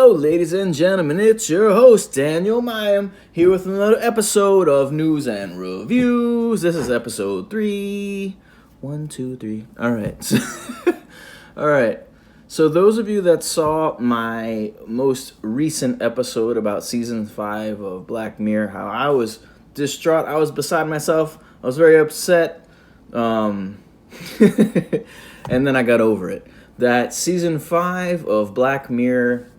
Hello, ladies and gentlemen, it's your host, Daniel Mayim, here with another episode of News and Reviews. This is episode 3. 1, 2, 3. Alright. Alright. So those of you that saw my most recent episode about Season 5 of Black Mirror, how I was distraught, I was beside myself, I was very upset, and then I got over it. That Season 5 of Black Mirror,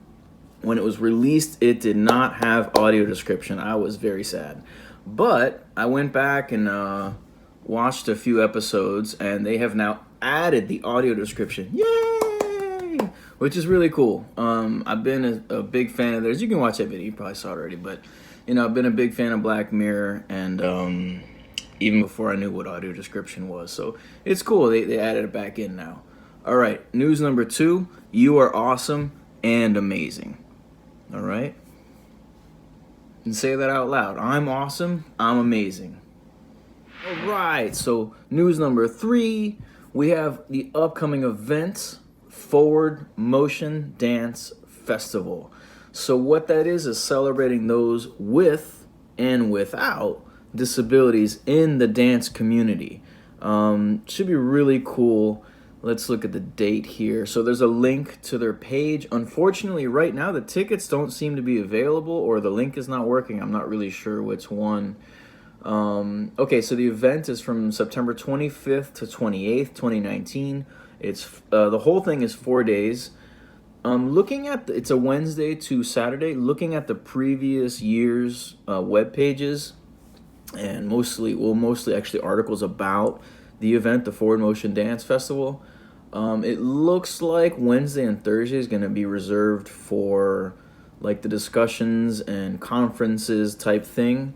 when it was released, it did not have audio description. I was very sad. But I went back and watched a few episodes, and they have now added the audio description. Yay! Which is really cool. I've been a big fan of theirs. You can watch that video. You probably saw it already. But, I've been a big fan of Black Mirror, and even before I knew what audio description was. So it's cool. They added it back in now. All right, news number 2. You are awesome and amazing. All right? And say that out loud. I'm awesome. I'm amazing. All right, so news number 3. We have the upcoming event, Forward Motion Dance Festival. So what that is celebrating those with and without disabilities in the dance community. Should be really cool. Let's look at the date here. So there's a link to their page. Unfortunately, right now, the tickets don't seem to be available, or the link is not working. I'm not really sure which one. Okay, so the event is from September 25th to 28th, 2019. It's the whole thing is 4 days. Looking at it's a Wednesday to Saturday. Looking at the previous year's web pages, and mostly actually articles about the event, the Forward Motion Dance Festival. It looks like Wednesday and Thursday is going to be reserved for like the discussions and conferences type thing,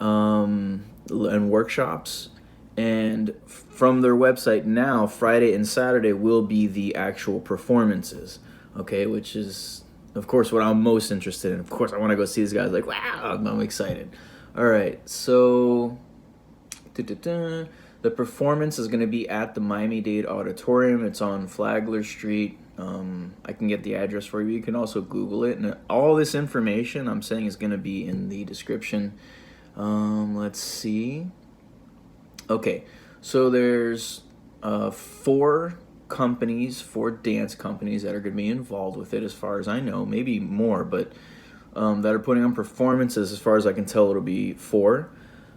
and workshops. And from their website now, Friday and Saturday will be the actual performances. Okay, which is, of course, what I'm most interested in. Of course, I want to go see these guys. Like, wow, I'm excited. All right, so the performance is going to be at the Miami Dade Auditorium. It's on Flagler Street. I can get the address for you. You can also Google it. And all this information I'm saying is going to be in the description. Let's see. Okay, so there's 4 dance companies that are going to be involved with it, as far as I know. Maybe more, but that are putting on performances. As far as I can tell, it'll be 4.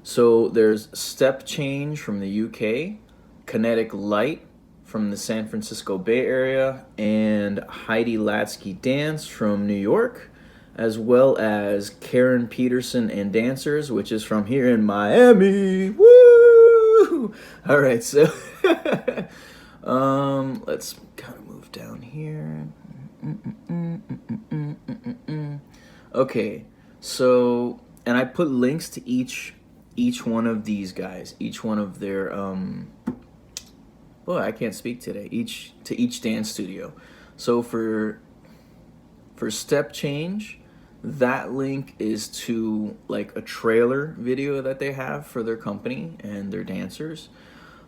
So there's Step Change from the UK, Kinetic Light from the San Francisco Bay Area, and Heidi Latsky Dance from New York, as well as Karen Peterson and Dancers, which is from here in Miami. Woo! All right, so let's kind of move down here. Okay, so, and I put links to each one of these guys, each one of their boy, I can't speak today. Each dance studio. So for Step Change, that link is to like a trailer video that they have for their company and their dancers.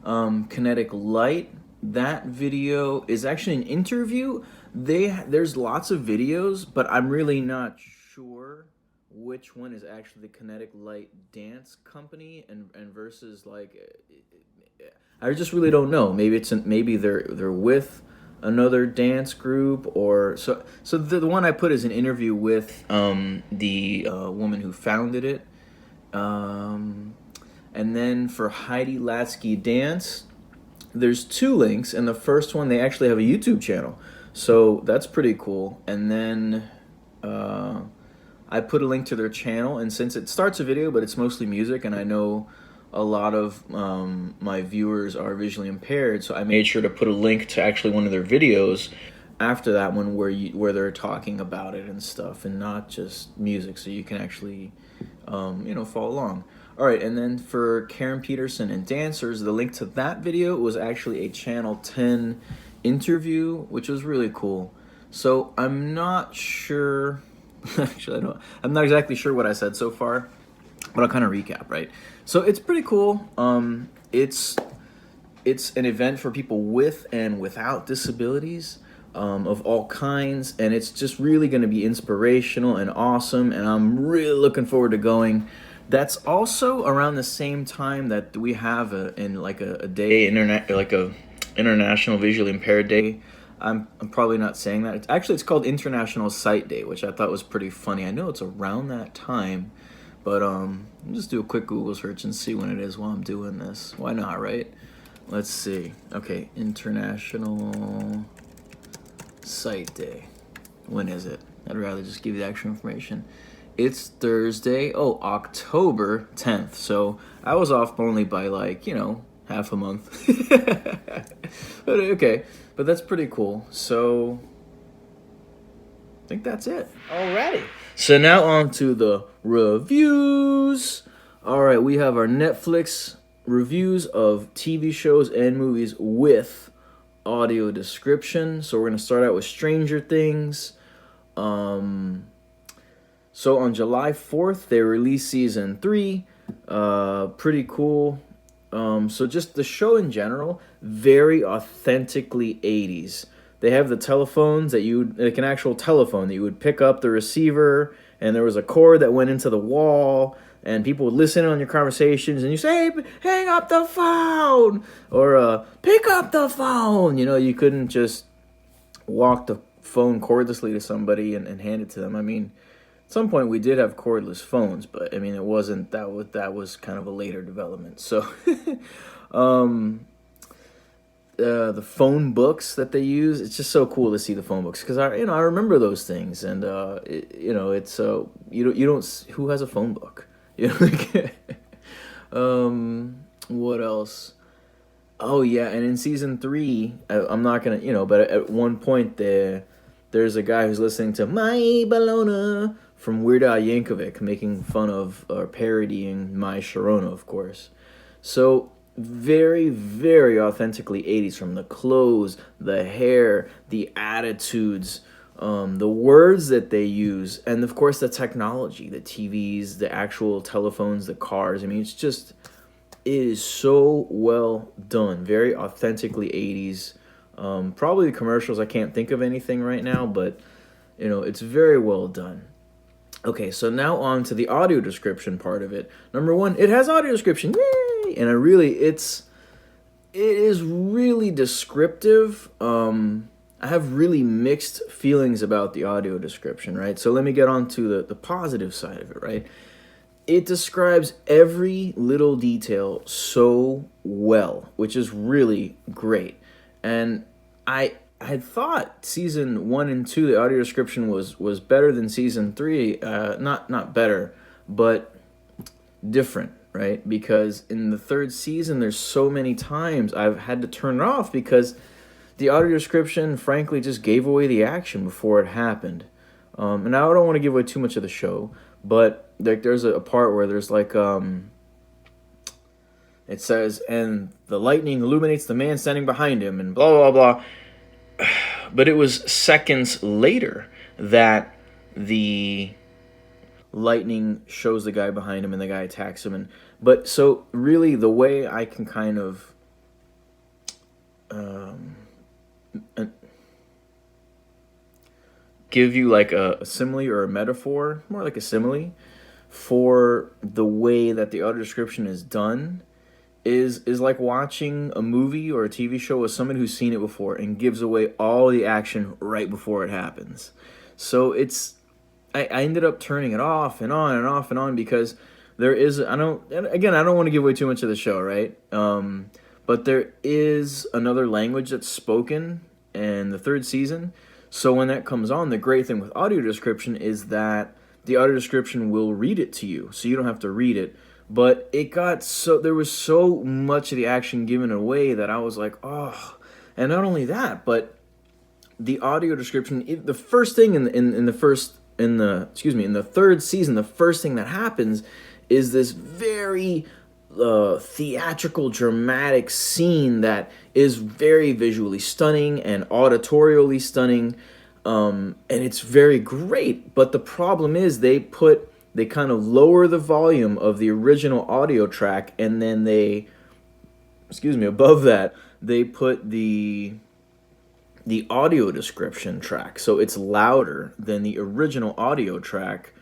Kinetic Light, that video is actually an interview. There's lots of videos, but I'm really not sure which one is actually the Kinetic Light Dance Company and versus like I just really don't know. Maybe they're with another dance group, or so the one I put is an interview with the woman who founded it, and then for Heidi Latsky Dance, there's 2 links, and the first one, they actually have a YouTube channel, so that's pretty cool. And then I put a link to their channel, and since it starts a video, but it's mostly music, and I know a lot of my viewers are visually impaired, so I made sure to put a link to actually one of their videos after that one where they're talking about it and stuff, and not just music, so you can actually follow along. All right, and then for Karen Peterson and Dancers, the link to that video was actually a Channel 10 interview, which was really cool. So I'm not sure. Actually, I'm not exactly sure what I said so far, but I'll kind of recap, right? So it's pretty cool. It's an event for people with and without disabilities. of all kinds, and it's just really going to be inspirational and awesome, and I'm really looking forward to going. That's also around the same time that we have a day like a international visually impaired day. I'm probably not saying that. It's called International Sight Day, which I thought was pretty funny. I know it's around that time, but I'll just do a quick Google search and see when it is while I'm doing this. Why not, right? Let's see. Okay, International Sight Day. When is it? I'd rather just give you the actual information. It's Thursday. Oh, October 10th. So I was off only by half a month. But okay, but that's pretty cool. So I think that's it. Alrighty. So now on to the reviews. Alright, we have our Netflix reviews of TV shows and movies with audio description. So we're going to start out with Stranger Things. So on July 4th, they released season 3. Pretty cool. So just the show in general, very authentically 80s. They have the telephones like an actual telephone that you would pick up the receiver, and there was a cord that went into the wall, and people would listen on your conversations, and you say, hey, hang up the phone, or pick up the phone. You couldn't just walk the phone cordlessly to somebody and hand it to them. I mean, at some point we did have cordless phones, but I mean, it wasn't that was kind of a later development. So the phone books that they use, it's just so cool to see the phone books, because I remember those things, and it's you don't who has a phone book. What else? Oh yeah, and in season 3, I'm not gonna but at one point there's a guy who's listening to My Bologna from Weird Al Yankovic, making fun of or parodying My Sharona, of course. So very, very authentically 80s, from the clothes, the hair, the attitudes, the words that they use, and of course the technology, the TVs, the actual telephones, the cars. I mean, it is so well done. Very authentically 80s. Probably the commercials, I can't think of anything right now, but it's very well done. Okay, so now on to the audio description part of it. Number 1, it has audio description. Yay! And it is really descriptive. I have really mixed feelings about the audio description, right? So let me get on to the positive side of it, right? It describes every little detail so well, which is really great. And I had thought season 1 and 2, the audio description was better than season 3. Not better, but different, right? Because in the 3rd season, there's so many times I've had to turn it off because the audio description, frankly, just gave away the action before it happened. And I don't want to give away too much of the show, but there's a part where there's it says, and the lightning illuminates the man standing behind him, and blah, blah, blah. But it was seconds later that the lightning shows the guy behind him and the guy attacks him. But so really the way I can kind of give you like a simile or a metaphor, more like a simile, for the way that the audio description is done is like watching a movie or a TV show with someone who's seen it before and gives away all the action right before it happens. So I ended up turning it off and on and off and on because there is, I don't want to give away too much of the show, right? But there is another language that's spoken in the 3rd season. So when that comes on, the great thing with audio description is that the audio description will read it to you, so you don't have to read it. But there was so much of the action given away that I was like, oh. And not only that, but the audio description, the first thing in the 3rd season, the first thing that happens is this very theatrical, dramatic scene that is very visually stunning and auditorially stunning, and it's very great. But the problem is they kind of lower the volume of the original audio track, and then above that, they put the the audio description track, so it's louder than the original audio track,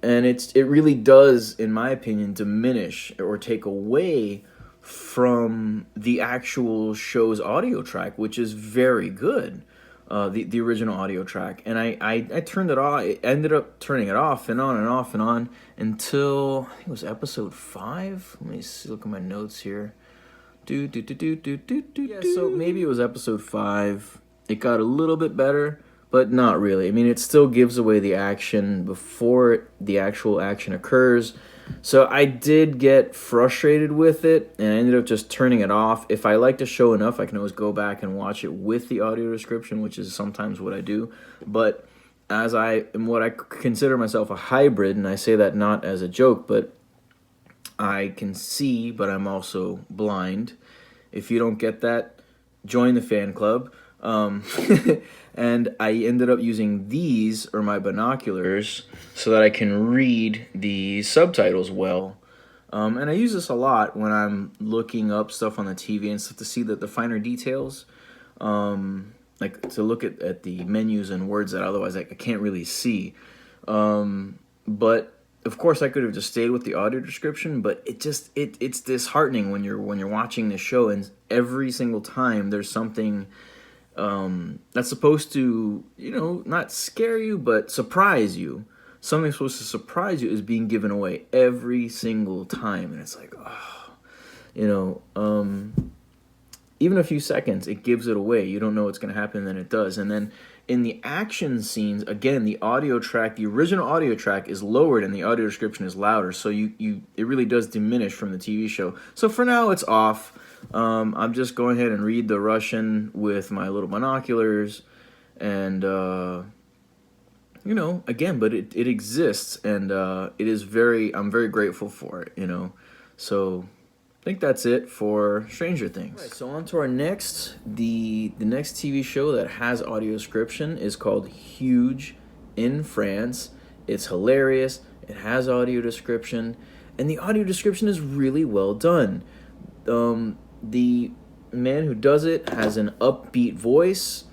and it really does, in my opinion, diminish or take away from the actual show's audio track, which is very good. The original audio track, and I turned it off. I ended up turning it off and on and off and on until I think it was episode 5. Let me see, look at my notes here. Yeah, so maybe it was episode 5. It got a little bit better, but not really. I mean, it still gives away the action before the actual action occurs. So I did get frustrated with it, and I ended up just turning it off. If I like the show enough, I can always go back and watch it with the audio description, which is sometimes what I do. But as I am what I consider myself a hybrid, and I say that not as a joke, but I can see, but I'm also blind. If you don't get that, join the fan club. And I ended up using these, or my binoculars, so that I can read the subtitles well. And I use this a lot when I'm looking up stuff on the TV and stuff to see the finer details. Like to look at the menus and words that otherwise I can't really see. But of course I could have just stayed with the audio description, but it's disheartening when you're watching this show, and every single time there's something that's supposed to, not scare you, but surprise you. Something supposed to surprise you is being given away every single time. And it's like, even a few seconds, it gives it away. You don't know what's going to happen, and then it does. And then in the action scenes, again, the audio track, the original audio track is lowered and the audio description is louder. So it really does diminish from the TV show. So for now, it's off. I'm just going ahead and read the Russian with my little binoculars, and again, but it exists, and I'm very grateful for it, So I think that's it for Stranger Things. Right, so on to our next, the next TV show that has audio description is called Huge in France. It's hilarious. It has audio description, and the audio description is really well done. The man who does it has an upbeat voice,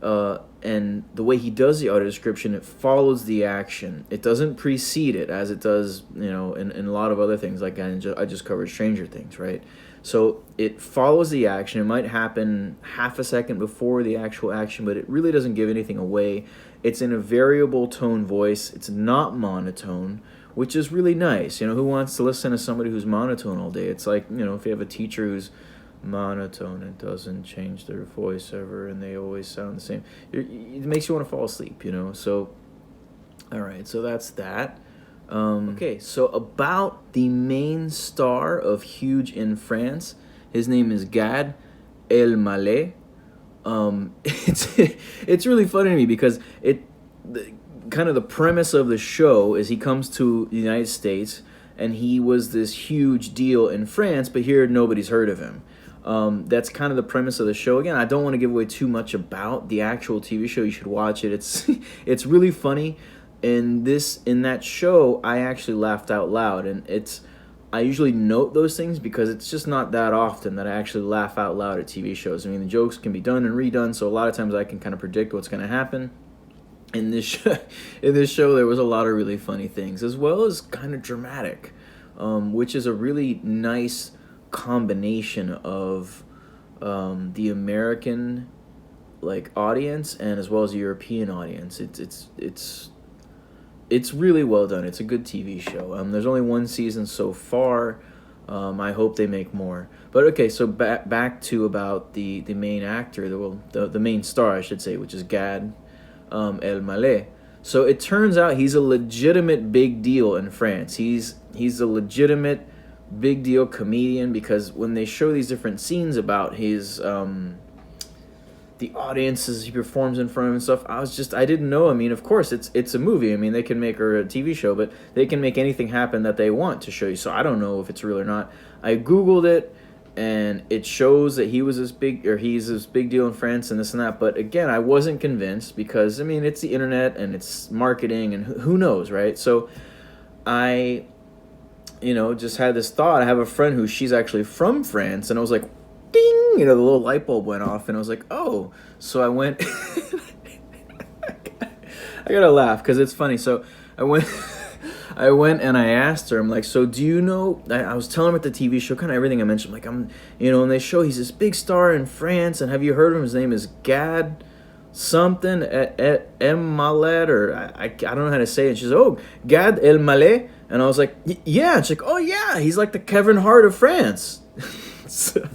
and the way he does the audio description, it follows the action. It doesn't precede it as it does, in a lot of other things. Like I just covered Stranger Things, right? So it follows the action. It might happen half a second before the actual action, but it really doesn't give anything away. It's in a variable tone voice. It's not monotone, which is really nice. Who wants to listen to somebody who's monotone all day? It's like, if you have a teacher who's monotone and doesn't change their voice ever, and they always sound the same, it makes you want to fall asleep, So, all right, so that's that. Okay, so about the main star of Huge in France, his name is Gad Elmaleh. It's really funny to me because kind of the premise of the show is he comes to the United States, and he was this huge deal in France, but here nobody's heard of him. That's kind of the premise of the show. Again, I don't want to give away too much about the actual TV show. You should watch it. It's really funny. In that show, I actually laughed out loud, and I usually note those things because it's just not that often that I actually laugh out loud at TV shows. I mean, the jokes can be done and redone, so a lot of times I can kind of predict what's going to happen. In this show, there was a lot of really funny things, as well as kind of dramatic, which is a really nice combination of the American audience and as well as the European audience. It's really well done. It's a good TV show. There's only one season so far. I hope they make more. But okay, so back to about the main actor, the main star, I should say, which is Gad Elmaleh. So it turns out he's a legitimate big deal in France. He's a legitimate big deal comedian, because when they show these different scenes about his the audiences he performs in front of and stuff, I didn't know. I mean, of course it's a movie. I mean, they can make, or a TV show, but they can make anything happen that they want to show you. So I don't know if it's real or not. I googled it, and it shows that he's this big deal in France and this and that. But again, I wasn't convinced, because I mean, it's the internet and it's marketing, and who knows, right? So I just had this thought. I have a friend she's actually from France, and I was like, ding, the little light bulb went off, and I was like, oh. So I went. I gotta laugh because it's funny. So I went. I went and I asked her, I'm like, so do you know, I was telling her at the TV show, kind of everything I mentioned, like, and they show he's this big star in France, and have you heard of him? His name is Gad something, M. Mallet, or I don't know how to say it. And she's like, oh, Gad El Mallet? And I was like, yeah. And she's like, oh, yeah, he's like the Kevin Hart of France. So,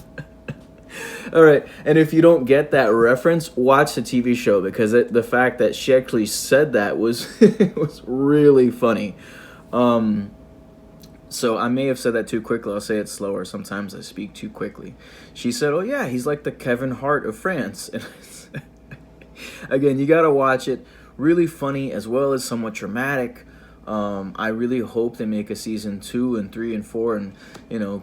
all right, and if you don't get that reference, watch the TV show, because the fact that she actually said that was was really funny. So I may have said that too quickly. I'll say it slower. Sometimes I speak too quickly. She said, oh, yeah, he's like the Kevin Hart of France. And again, you got to watch it. Really funny as well as somewhat dramatic. I really hope they make a season 2 and 3 and 4 and,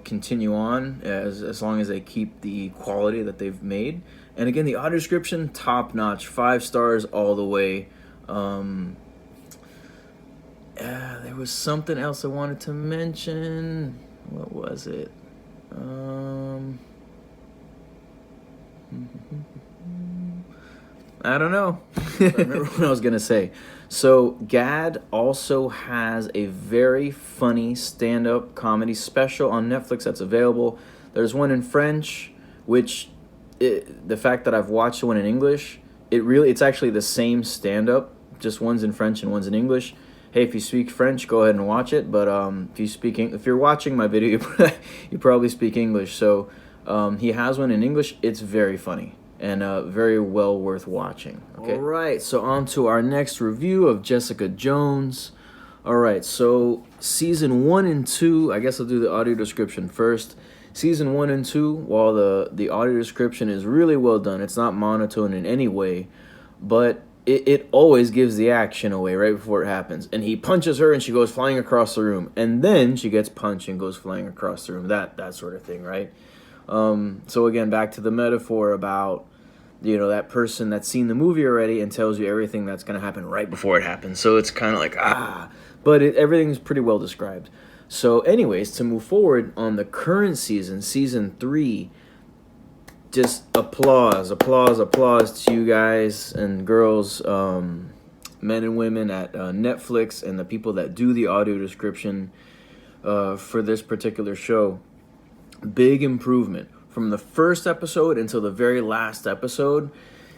continue on as long as they keep the quality that they've made. And again, the audio description, top notch, 5 stars all the way. There was something else I wanted to mention. What was it? I don't know. I remember what I was going to say. So Gad also has a very funny stand-up comedy special on Netflix that's available. There's one in French, which the fact that I've watched one in English, it's actually the same stand-up, just one's in French and one's in English. Hey, if you speak French, go ahead and watch it. But if you're watching my video, you probably speak English. So he has one in English. It's very funny and very well worth watching. Okay. All right, so on to our next review of Jessica Jones. All right, so season 1 and 2. I guess I'll do the audio description first. Season 1 and 2, while the audio description is really well done, it's not monotone in any way, but it always gives the action away right before it happens. And he punches her and she goes flying across the room. And then she gets punched and goes flying across the room. That sort of thing, right? So again, back to the metaphor about, that person that's seen the movie already and tells you everything that's going to happen right before it happens. So it's kind of like, but everything's pretty well described. So anyways, to move forward on the current season 3, just applause to you guys and girls, men and women at Netflix and the people that do the audio description for this particular show. Big improvement. From the first episode until the very last episode,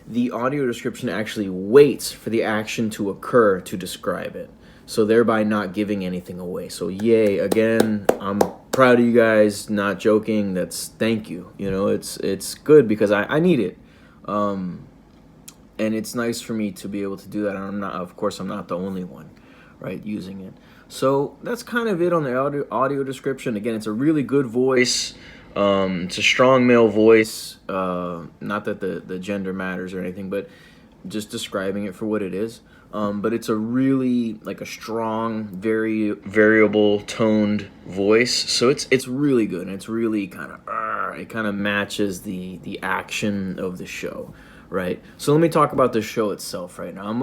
the audio description actually waits for the action to occur to describe it, so thereby not giving anything away. So yay, again, I'm proud of you guys, not joking. Thank you. It's good because I need it. And it's nice for me to be able to do that. And I'm not the only one, right, using it. So that's kind of it on the audio description. Again, it's a really good voice. It's a strong male voice. Not that the gender matters or anything, but just describing it for what it is. But it's a really a strong, very variable toned voice. So it's really good, and it's really it kind of matches the action of the show, right? So let me talk about the show itself right now.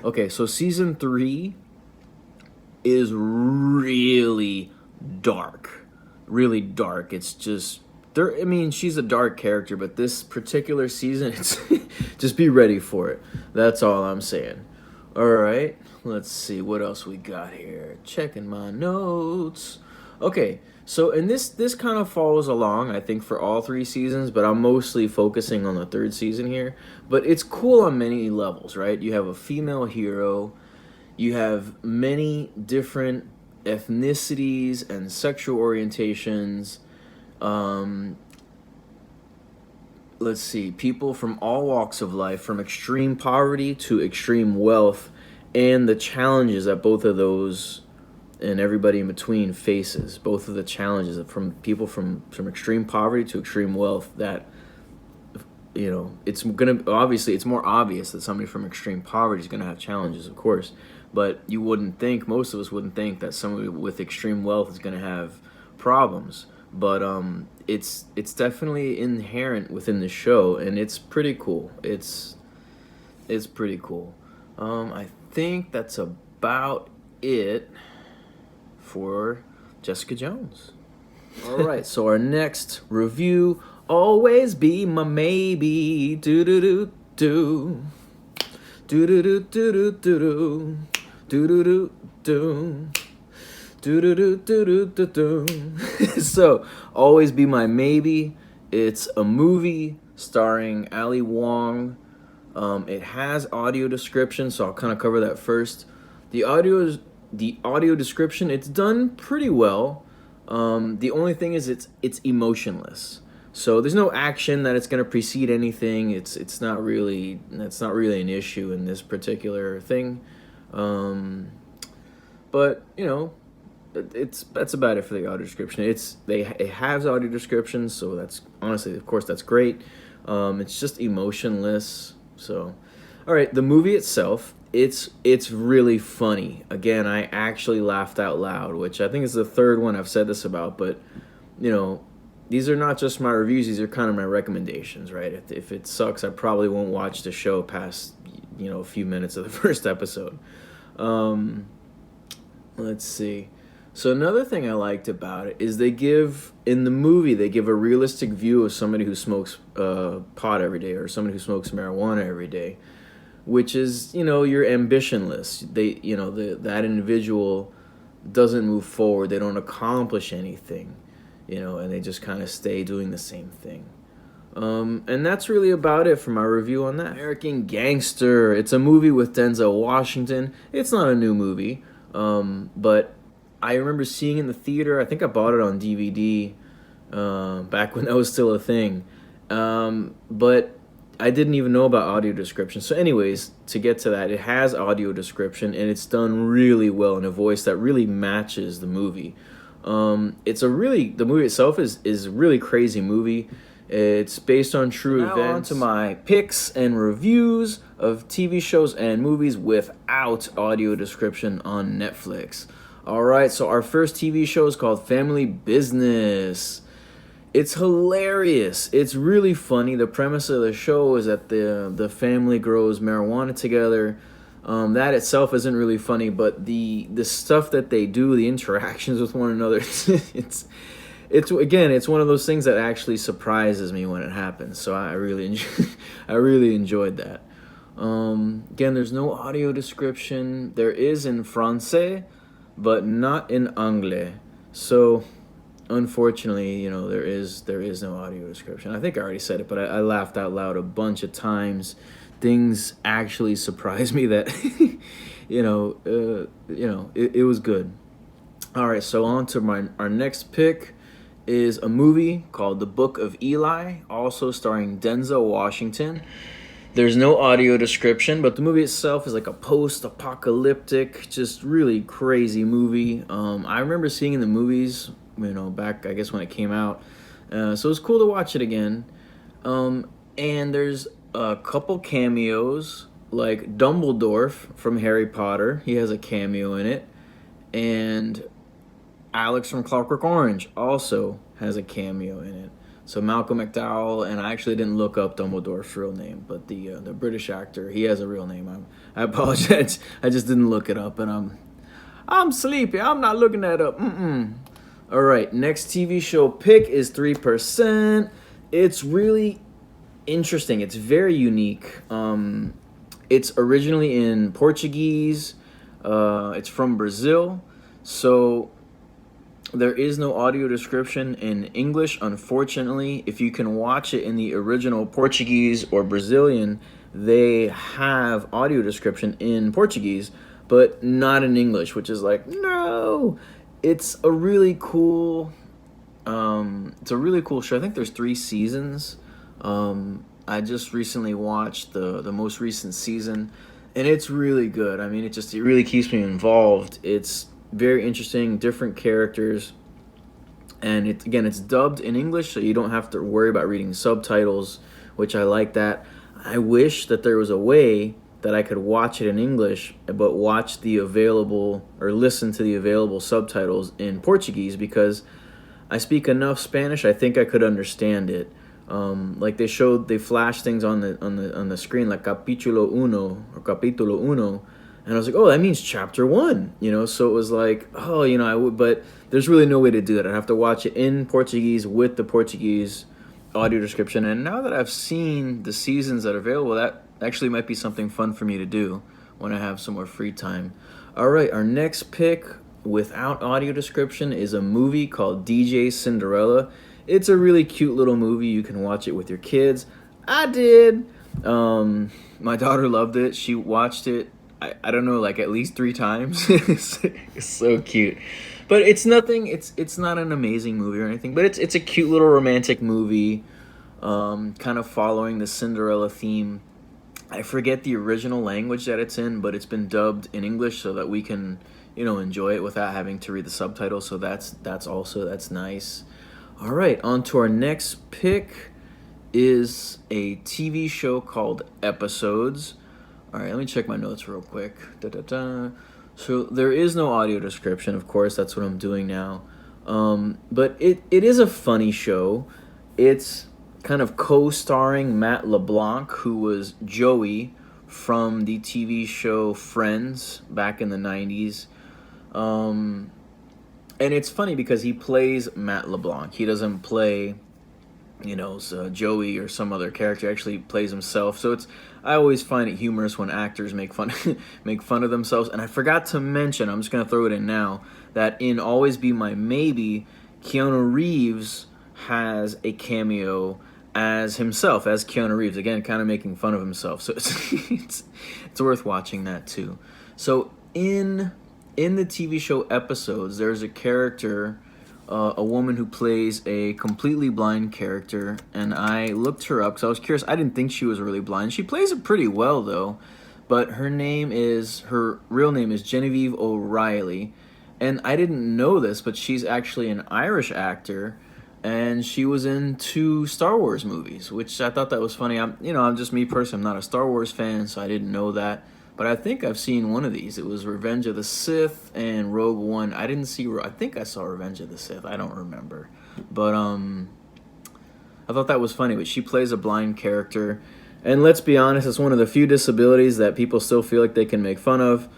Okay, so season 3 is really dark. Really dark. It's just she's a dark character, but this particular season, it's just be ready for it. That's all I'm saying. All right, let's see what else we got here. Checking my notes. Okay, so and this kind of follows along, I think, for all 3 seasons, but I'm mostly focusing on the 3rd season here. But it's cool on many levels, right? You have a female hero. You have many different ethnicities and sexual orientations. Let's see, people from all walks of life, from extreme poverty to extreme wealth, and the challenges that both of those and everybody in between faces. Both of the challenges from people from extreme poverty to extreme wealth, that it's more obvious that somebody from extreme poverty is going to have challenges, of course. But most of us wouldn't think that somebody with extreme wealth is going to have problems. But it's definitely inherent within the show, and it's pretty cool. It's pretty cool. I think that's about it for Jessica Jones. All right, so our next review, always be my maybe. Do do do do. Do do do do do do. Do do do do. Do do do do do do. So, always be my maybe. It's a movie starring Ali Wong. It has audio description, so I'll kind of cover that first. The audio description. It's done pretty well. The only thing is it's emotionless. So there's no action that it's going to precede anything. It's not really an issue in this particular thing. But that's about it for the audio description. It has audio description, so that's honestly, of course, that's great. It's just emotionless. So, all right, the movie itself, it's really funny. Again, I actually laughed out loud, which I think is the third one I've said this about. But these are not just my reviews; these are kind of my recommendations, right? If it sucks, I probably won't watch the show past a few minutes of the first episode. Let's see. So another thing I liked about it is in the movie they give a realistic view of somebody who smokes pot every day or somebody who smokes marijuana every day, which is your ambitionless. That individual doesn't move forward. They don't accomplish anything, and they just kind of stay doing the same thing. And that's really about it for my review on that. American Gangster. It's a movie with Denzel Washington. It's not a new movie, but I remember seeing it in the theater. I think I bought it on DVD back when that was still a thing. But I didn't even know about audio description. So anyways, to get to that, it has audio description, and it's done really well in a voice that really matches the movie. The movie itself is a really crazy movie. It's based on true events. Now on to my picks and reviews of TV shows and movies without audio description on Netflix. All right, so our first TV show is called Family Business. It's hilarious. It's really funny. The premise of the show is that the family grows marijuana together. That itself isn't really funny, but the stuff that they do, the interactions with one another, it's one of those things that actually surprises me when it happens. So I really enjoyed that. Again, there's no audio description. There is in Francais, but not in Anglais. So, unfortunately, there is no audio description. I think I already said it, but I laughed out loud a bunch of times. Things actually surprised me that, it was good. All right, so on to our next pick is a movie called The Book of Eli, also starring Denzel Washington. There's no audio description, but the movie itself is like a post-apocalyptic, just really crazy movie. I remember seeing it in the movies, back, I guess, when it came out. So it was cool to watch it again. And there's a couple cameos, like Dumbledore from Harry Potter. He has a cameo in it. And Alex from Clockwork Orange also has a cameo in it. So Malcolm McDowell, and I actually didn't look up Dumbledore's real name, but the British actor, he has a real name. I apologize, I just didn't look it up, and I'm sleepy. I'm not looking that up. All right, next TV show pick is 3%. It's really interesting. It's very unique. It's originally in Portuguese. It's from Brazil, so there is no audio description in English, unfortunately. If you can watch it in the original Portuguese or Brazilian, they have audio description in Portuguese, but not in English, which is like, no. It's a really cool show. I think there's 3 seasons. I just recently watched the most recent season, and it's really good. I mean, it really keeps me involved. It's very interesting, different characters, and it's dubbed in English, so you don't have to worry about reading subtitles, which I like that. I wish that there was a way that I could watch it in English, but listen to the available subtitles in Portuguese, because I speak enough Spanish. I think I could understand it. Like they flashed things on the screen, like capítulo uno or capítulo uno, And I was like, oh, that means chapter 1, So it was like, oh, I would, but there's really no way to do that. I'd have to watch it in Portuguese with the Portuguese audio description. And now that I've seen the seasons that are available, that actually might be something fun for me to do when I have some more free time. All right, our next pick without audio description is a movie called DJ Cinderella. It's a really cute little movie. You can watch it with your kids. I did. My daughter loved it. She watched it, I don't know, like at least 3 times. It's so cute. But it's nothing, it's not an amazing movie or anything, but it's a cute little romantic movie, kind of following the Cinderella theme. I forget the original language that it's in, but it's been dubbed in English so that we can, enjoy it without having to read the subtitles. So that's nice. All right, on to our next pick is a TV show called Episodes. All right, let me check my notes real quick. So there is no audio description, of course. That's what I'm doing now. But it is a funny show. It's kind of co-starring Matt LeBlanc, who was Joey from the TV show Friends back in the 90s. And it's funny because he plays Matt LeBlanc. He doesn't play, Joey or some other character. He actually plays himself. So I always find it humorous when actors make fun of themselves. And I forgot to mention, I'm just gonna throw it in now, that in Always Be My Maybe, Keanu Reeves has a cameo as himself, as Keanu Reeves. Again, kind of making fun of himself. So it's worth watching that too. So in the TV show Episodes, there's a character, a woman who plays a completely blind character, and I looked her up because I was curious. I didn't think she was really blind. She plays it pretty well though, but her real name is Genevieve O'Reilly, and I didn't know this, but she's actually an Irish actor, and she was in 2 Star Wars movies, which I thought that was funny. I'm just me personally. I'm not a Star Wars fan, so I didn't know that. But I think I've seen one of these. It was Revenge of the Sith and Rogue One. I think I saw Revenge of the Sith. I don't remember. But I thought that was funny. But she plays a blind character. And let's be honest, it's one of the few disabilities that people still feel like they can make fun of.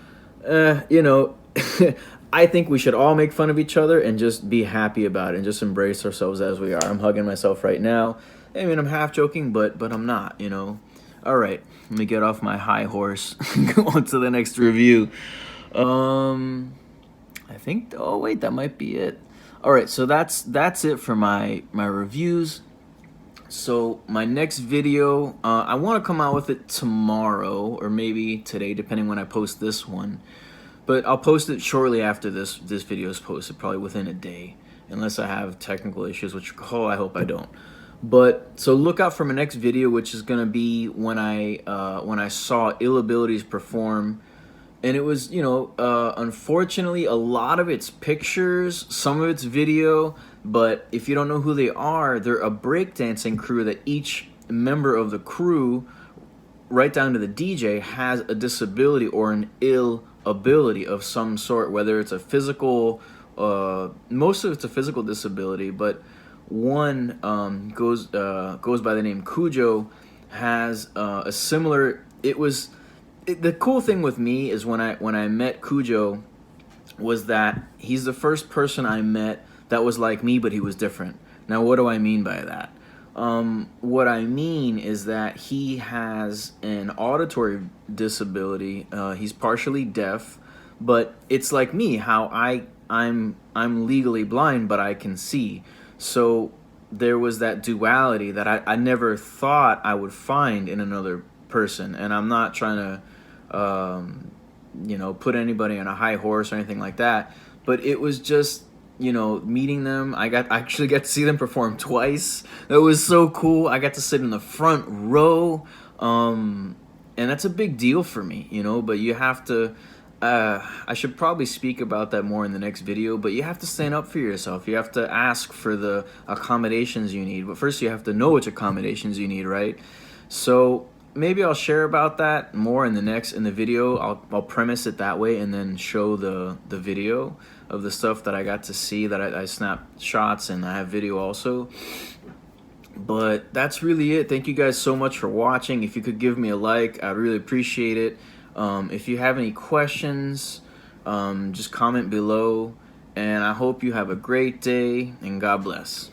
I think we should all make fun of each other and just be happy about it and just embrace ourselves as we are. I'm hugging myself right now. I mean, I'm half joking, but I'm not, All right, let me get off my high horse. Go on to the next review. I think. Oh wait, that might be it. All right, so that's it for my reviews. So my next video, I want to come out with it tomorrow or maybe today, depending when I post this one. But I'll post it shortly after this video is posted, probably within a day, unless I have technical issues, which I hope I don't. But so look out for my next video, which is gonna be when I saw Ill Abilities perform, and it was unfortunately a lot of it's pictures, some of it's video. But if you don't know who they are, they're a breakdancing crew that each member of the crew, right down to the DJ, has a disability or an ill ability of some sort, whether it's a physical, most of it's a physical disability, but one goes by the name Cujo, has a similar. The cool thing with me is when I met Cujo was that he's the first person I met that was like me, but he was different. Now, what do I mean by that? What I mean is that he has an auditory disability. He's partially deaf, but it's like me, how I'm legally blind, but I can see. So there was that duality that I never thought I would find in another person. And I'm not trying to, put anybody on a high horse or anything like that. But it was just, meeting them. I actually got to see them perform twice. That was so cool. I got to sit in the front row. And that's a big deal for me, but you have to, I should probably speak about that more in the next video, but you have to stand up for yourself. You have to ask for the accommodations you need. But first you have to know which accommodations you need, right? So maybe I'll share about that more in the video. I'll premise it that way and then show the video of the stuff that I got to see, that I snapped shots, and I have video also. But that's really it. Thank you guys so much for watching. If you could give me a like, I'd really appreciate it. If you have any questions, just comment below. And I hope you have a great day, and God bless.